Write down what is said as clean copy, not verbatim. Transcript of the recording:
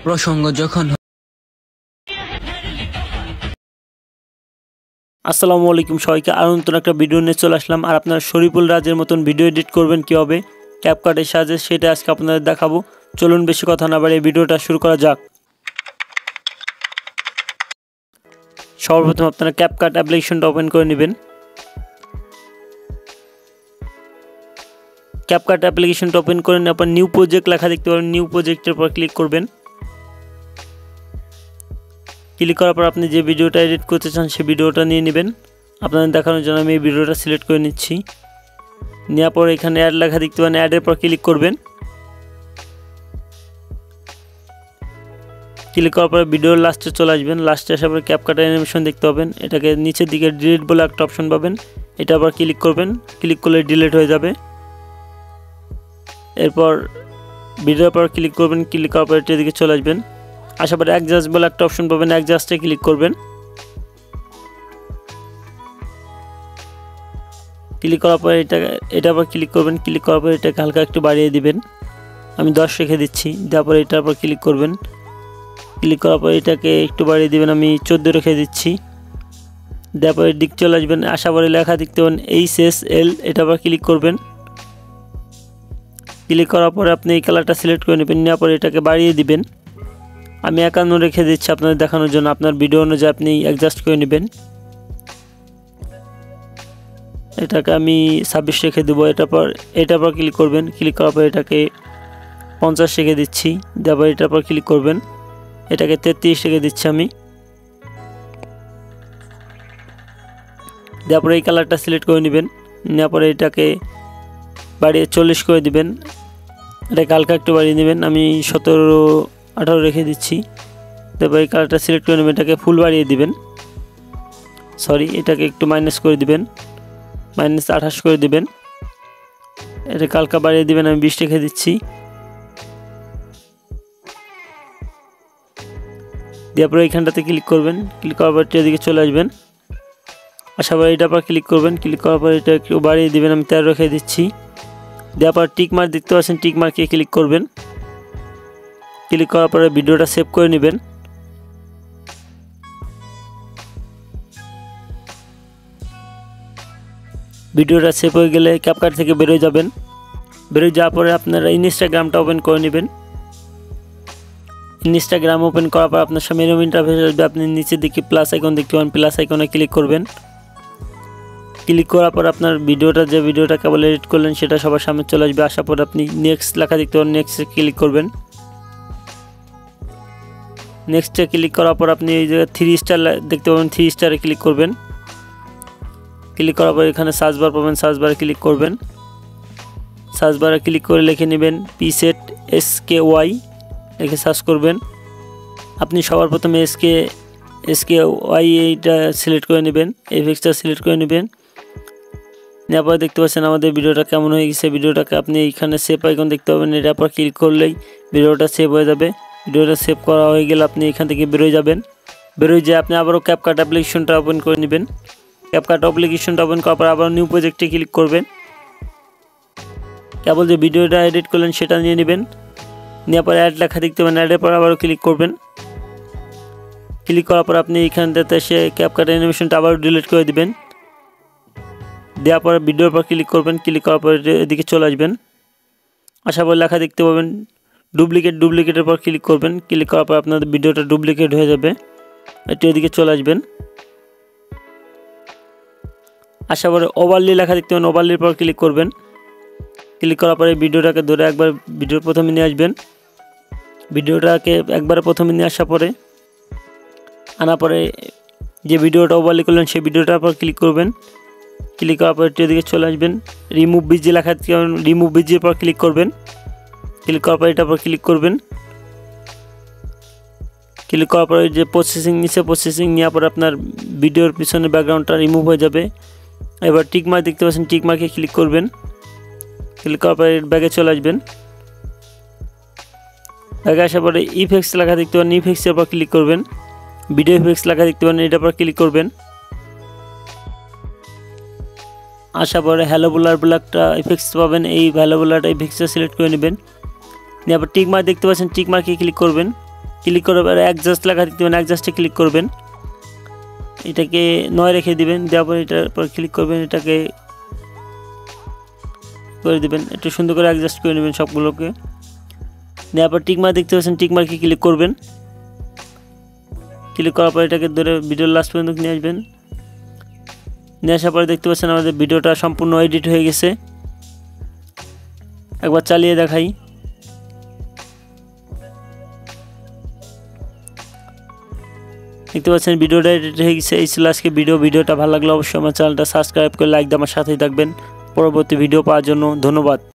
প্রসঙ্গ যখন আসসালামু আলাইকুম সবাইকে আর নতুন একটা ভিডিও নিয়ে চলে আসলাম। আর আপনারা শরীফুল রাজের মতন ভিডিও এডিট করবেন কীভাবে ক্যাপকাটের সাহায্যে সেটা আজকে আপনাদের দেখাবো। চলুন বেশি কথা না বাড়িয়ে ভিডিওটা শুরু করা যাক। সর্বপ্রথম আপনারা ক্যাপকাট অ্যাপ্লিকেশনটা ওপেন করে নেবেন। ক্যাপকাট অ্যাপ্লিকেশনটা ওপেন করে নেওয়ার পর নিউ প্রজেক্ট লেখা দেখতে পাবেন, নিউ প্রজেক্টের পর ক্লিক করবেন। ক্লিক করার পর আপনি যে ভিডিওটা এডিট করতে চান সেই ভিডিওটা নিয়ে নেবেন। আপনাদের দেখানোর জন্য আমি এই ভিডিওটা সিলেক্ট করে নিচ্ছি। নেওয়ার পর এখানে অ্যাড লেখা দেখতে পাবেন, অ্যাডের পর ক্লিক করবেন। ক্লিক করার পরে ভিডিওর লাস্টে চলে আসবেন। লাস্টে আসার পরে ক্যাপকাট অ্যানিমেশন দেখতে পাবেন, এটাকে নিচের দিকে ডিলিট বলে একটা অপশন পাবেন, এটা আবার ক্লিক করবেন। ক্লিক করলে ডিলিট হয়ে যাবে। এরপর ভিডিওর পর ক্লিক করবেন, ক্লিক করার পর এটার দিকে চলে আসবেন। আসার পরে অ্যাডজাস্ট বলে একটা অপশন পাবেন, অ্যাডজাস্টে ক্লিক করবেন। ক্লিক করার পরে এটা আবার ক্লিক করবেন। ক্লিক করার পরে এটাকে হালকা একটু বাড়িয়ে দিবেন, আমি 10 রেখে দিচ্ছি। দেওয়ার পরে এটার পর ক্লিক করবেন। ক্লিক করার পরে এটাকে একটু বাড়িয়ে দিবেন, আমি 14 রেখে দিচ্ছি। দেওয়ার পরে দিক চলে আসবেন। আসার পরে লেখা দেখতে পাবেন HSL, এটা আবার ক্লিক করবেন। ক্লিক করার পরে আপনি এই কালারটা সিলেক্ট করে নেবেন। নেওয়ার পরে এটাকে বাড়িয়ে দিবেন, আমি 51 রেখে দিচ্ছি আপনাদের দেখানোর জন্য। আপনার ভিডিও অনুযায়ী আপনি অ্যাডজাস্ট করে নেবেন। এটাকে আমি 26 রেখে দেবো। এটার পর ক্লিক করবেন। ক্লিক করার পর এটাকে 50 রেখে দিচ্ছি। দেওয়ার পর এটার পর ক্লিক করবেন। এটাকে 33 রেখে দিচ্ছি আমি। দেওয়ার পরে এই কালারটা সিলেক্ট করে নেবেন। নেওয়ার পরে এটাকে বাড়িয়ে 40 করে দিবেন। এটাকে হালকা একটু বাড়িয়ে নেবেন, আমি 17-18 রেখে দিচ্ছি। তারপর এই কালারটা সিলেক্ট করে নেবেন, এটাকে ফুল বাড়িয়ে দিবেন। এটাকে একটু মাইনাস করে দিবেন, -28 করে দিবেন। এটাকে হালকা বাড়িয়ে দিবেন, আমি 20 রেখে দিচ্ছি। দেওয়ার পরে এইখানটাতে ক্লিক করবেন। ক্লিক করার পর এদিকে চলে আসবেন। আসার পর এটার পর ক্লিক করবেন। ক্লিক করার পর এটা একটু বাড়িয়ে দিবেন, আমি 13 রেখে দিচ্ছি। দেওয়ার পর টিক মার্ক দেখতে পাচ্ছেন, টিক মার্কে ক্লিক করবেন। ক্লিক করার পরে ভিডিওটা সেভ করে নেবেন। ভিডিওটা সেভ হয়ে গেলে ক্যাপকাট থেকে বেরোয় যাবেন। বেরোয় যাওয়ার পরে আপনারা ইনস্টাগ্রামটা ওপেন করে নেবেন। ইনস্টাগ্রাম ওপেন করার পর আপনার সামনে এরকম ইন্টারফেস আসবে। আপনি নিচের দিকে প্লাস আইকন দেখতে পাবেন, প্লাস আইকনে ক্লিক করবেন। ক্লিক করার পর আপনার যে ভিডিওটা কেবল এডিট করলেন সেটা সবার সামনে চলে আসবে। আসার পর আপনি নেক্সট লেখা দেখতে পাবেন, নেক্সটে ক্লিক করবেন। নেক্সটে ক্লিক করার পর আপনি এই জায়গায় 3 স্টার দেখতে পাবেন, 3 স্টারে ক্লিক করবেন। ক্লিক করার পর এখানে সার্চ বার পাবেন, সার্চ বারে ক্লিক করবেন। সার্চ বারে ক্লিক করে লিখে নেবেন PSET SKY, লিখে সার্চ করবেন। আপনি সবার প্রথমে SKY এইটা সিলেক্ট করে নেবেন, এফেক্টটা সিলেক্ট করে নেবেন। নেওয়ার পরে দেখতে পাচ্ছেন আমাদের ভিডিওটা কেমন হয়ে গেছে। ভিডিওটাকে আপনি এইখানে সেভ আইকন দেখতে পাবেন, এটার পর ক্লিক করলেই ভিডিওটা সেভ হয়ে যাবে। ভিডিওটা সেভ করা হয়ে গেলে আপনি এখান থেকে বেরোয় যাবেন। বেরোয় যেয়ে আপনি আবারও ক্যাপকাট অ্যাপ্লিকেশনটা ওপেন করে নেবেন। ক্যাপকাট অ্যাপ্লিকেশনটা ওপেন করার পর আবার নিউ প্রজেক্টে ক্লিক করবেন। কেবল যে ভিডিওটা এডিট করলেন সেটা নিয়ে নেবেন। নেওয়ার পর অ্যাড লেখা দেখতে পাবেন, অ্যাডের পর আবারও ক্লিক করবেন। ক্লিক করার পর আপনি এইখানটাতে এসে ক্যাপকাট অ্যানিমেশনটা আবারও ডিলিট করে দিবেন। দেওয়ার পর ভিডিওর পর ক্লিক করবেন। ক্লিক করার পর এদিকে চলে আসবেন। আসার পর লেখা দেখতে পাবেন ডুপ্লিকেটের পর ক্লিক করবেন। ক্লিক করার পর আপনাদের ভিডিওটা ডুপ্লিকেট হয়ে যাবে। একটু এদিকে চলে আসবেন। আসার পরে ওভারলি লেখা দেখতে পাবেন, ওভারলির পর ক্লিক করবেন। ক্লিক করার পরে ভিডিওটাকে ধরে একবার ভিডিওর প্রথমে নিয়ে আসবেন। ভিডিওটাকে একবারে প্রথমে নিয়ে আসার পরে আনার পরে যে ভিডিওটা ওভারলি করলেন সেই ভিডিওটার পর ক্লিক করবেন। ক্লিক করার পর একটু এদিকে চলে আসবেন। রিমুভ বিজি লেখা দেখতে পাবেন, রিমুভ বিজির পর ক্লিক করবেন। ক্লিক করার পর এটার পর ক্লিক করবেন। ক্লিক করার পরে যে প্রসেসিং নিচে প্রসেসিং নেওয়ার পর আপনার ভিডিওর পিছনে ব্যাকগ্রাউন্ডটা রিমুভ হয়ে যাবে। এবার টিক মার্ক দেখতে পাচ্ছেন, টিক মার্কে ক্লিক করবেন। ক্লিক করার পরে ব্যাগে চলে আসবেন। ব্যাগে আসার পরে ইফেক্টস লেখা দেখতে পাবেন, ইফেক্টসের পর ক্লিক করবেন। ভিডিও ইফেক্টস লেখা দেখতে পাবেন, এটার পর ক্লিক করবেন। আসার পরে হ্যালো ব্লার বলে একটা ইফেক্টস পাবেন, এই হ্যালো ব্লারটা ইফেক্টসটা সিলেক্ট করে নেবেন। নেওয়ার পর টিক মার্ক দেখতে পাচ্ছেন, টিক মার্কে ক্লিক করবেন। ক্লিক করার পর অ্যাডজাস্ট লেখা দেখতে পাবেন, অ্যাডজাস্টে ক্লিক করবেন, এটাকে 9 রেখে দিবেন। দেওয়ার পর এটার পর ক্লিক করবেন, এটাকে করে দিবেন, একটু সুন্দর করে অ্যাডজাস্ট করে নেবেন সবগুলোকে। দেওয়ার পর টিকমার্ক দেখতে পাচ্ছেন, টিকমার্কে ক্লিক করবেন। ক্লিক করার পর এটাকে ধরে ভিডিওর লাস্ট পর্যন্ত নিয়ে আসবেন। নিয়ে আসার পরে দেখতে পাচ্ছেন আমাদের ভিডিওটা সম্পূর্ণ এডিট হয়ে গেছে। একবার চালিয়ে দেখাই। দেখতে পাচ্ছেন ভিডিওটা এডিট হয়ে গেছে। এই ছিল আজকে ভিডিওটা ভালো লাগলে অবশ্যই আমার চ্যানেলটা সাবস্ক্রাইব করে লাইক দিয়ে আমার সাথেই থাকবেন পরবর্তী ভিডিও পাওয়ার জন্য। ধন্যবাদ।